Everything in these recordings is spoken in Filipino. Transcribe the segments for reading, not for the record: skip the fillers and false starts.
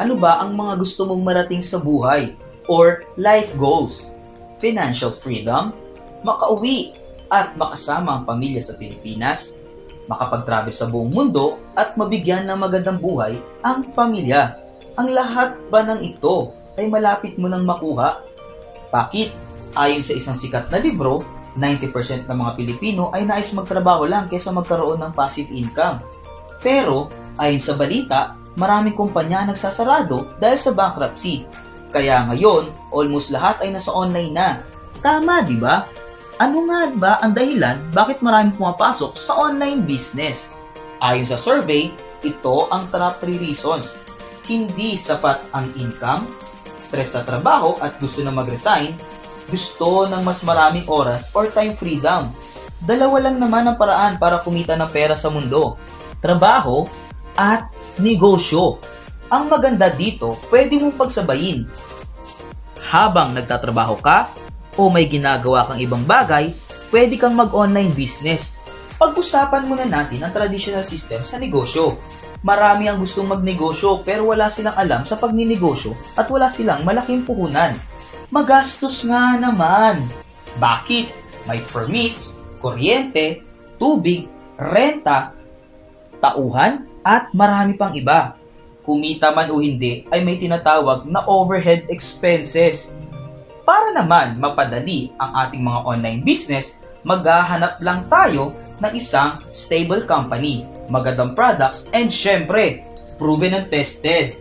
Ano ba ang mga gusto mong marating sa buhay or life goals? Financial freedom, makauwi at makasama ang pamilya sa Pilipinas, makapag-travel sa buong mundo at mabigyan ng magandang buhay ang pamilya. Ang lahat ba ng ito ay malapit mo nang makuha? Bakit? Ayon sa isang sikat na libro, 90% ng mga Pilipino ay nais magtrabaho lang kaysa magkaroon ng passive income. Pero, ayon sa balita, maraming kumpanya nagsasarado dahil sa bankruptcy. Kaya ngayon, almost lahat ay nasa online na. Tama, di ba? Ano nga ba ang dahilan bakit maraming pumapasok sa online business? Ayon sa survey, ito ang top 3 reasons. Hindi sapat ang income, stress sa trabaho at gusto na mag-resign, gusto ng mas maraming oras or time freedom. Dalawa lang naman ang paraan para kumita ng pera sa mundo. Trabaho at negosyo. Ang maganda dito, pwede mong pagsabayin. Habang nagtatrabaho ka o may ginagawa kang ibang bagay, pwede kang mag-online business. Pag-usapan muna natin ang traditional system sa negosyo. Marami ang gustong magnegosyo pero wala silang alam sa pagninegosyo at wala silang malaking puhunan. Magastos nga naman. Bakit? May permits, kuryente, tubig, renta, tauhan, at marami pang iba. Kumita man o hindi ay may tinatawag na overhead expenses. Para naman mapadali ang ating mga online business, maghahanap lang tayo ng isang stable company, magandang products, and syempre, proven and tested.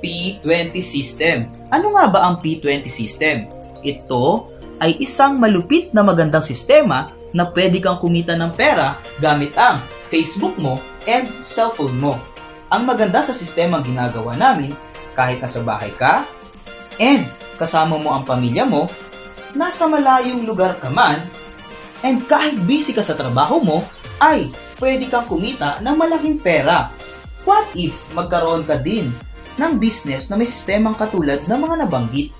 P20 system. Ano nga ba ang P20 system? Ito ay isang malupit na magandang sistema na pwede kang kumita ng pera gamit ang Facebook mo and cellphone mo. Ang maganda sa sistema ginagawa namin, kahit nasa bahay ka and kasama mo ang pamilya mo, nasa malayong lugar ka man, and kahit busy ka sa trabaho mo, ay pwede kang kumita ng malaking pera. What if magkaroon ka din ng business na may sistemang katulad ng mga nabanggit?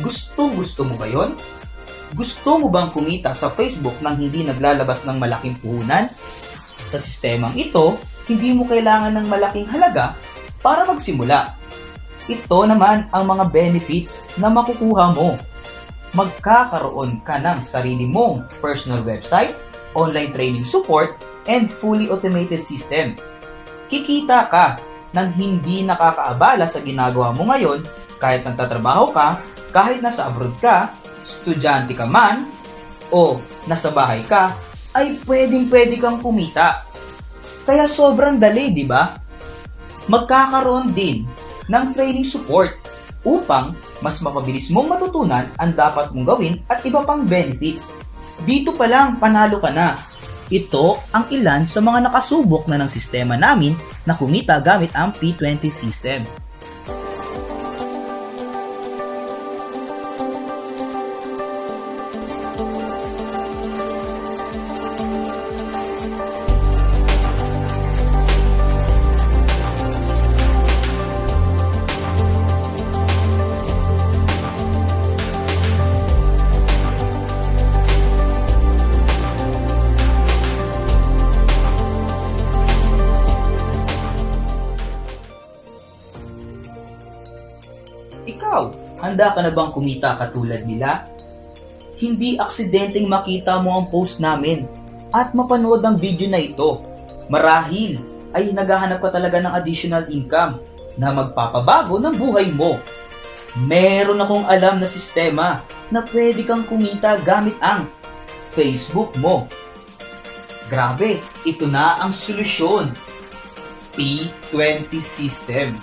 Gusto mo ba yon? Gusto mo bang kumita sa Facebook nang hindi naglalabas ng malaking puhunan? Sa sistemang ito, hindi mo kailangan ng malaking halaga para magsimula. Ito naman ang mga benefits na makukuha mo. Magkakaroon ka ng sarili mong personal website, online training support, and fully automated system. Kikita ka nang hindi nakakaabala sa ginagawa mo ngayon kahit nagtatrabaho ka, kahit nasa abroad ka, estudyante ka man, o nasa bahay ka, ay pwede kang kumita. Kaya sobrang dali, di ba? Magkakaroon din ng training support upang mas mapabilis mong matutunan ang dapat mong gawin at iba pang benefits. Dito pa lang, panalo ka na. Ito ang ilan sa mga nakasubok na ng sistema namin na kumita gamit ang P20 system. Ikaw, handa ka na bang kumita katulad nila? Hindi aksidenteng makita mo ang post namin at mapanood ang video na ito. Marahil ay naghahanap ka talaga ng additional income na magpapabago ng buhay mo. Meron akong alam na sistema na pwede kang kumita gamit ang Facebook mo. Grabe, ito na ang solusyon. P20 system.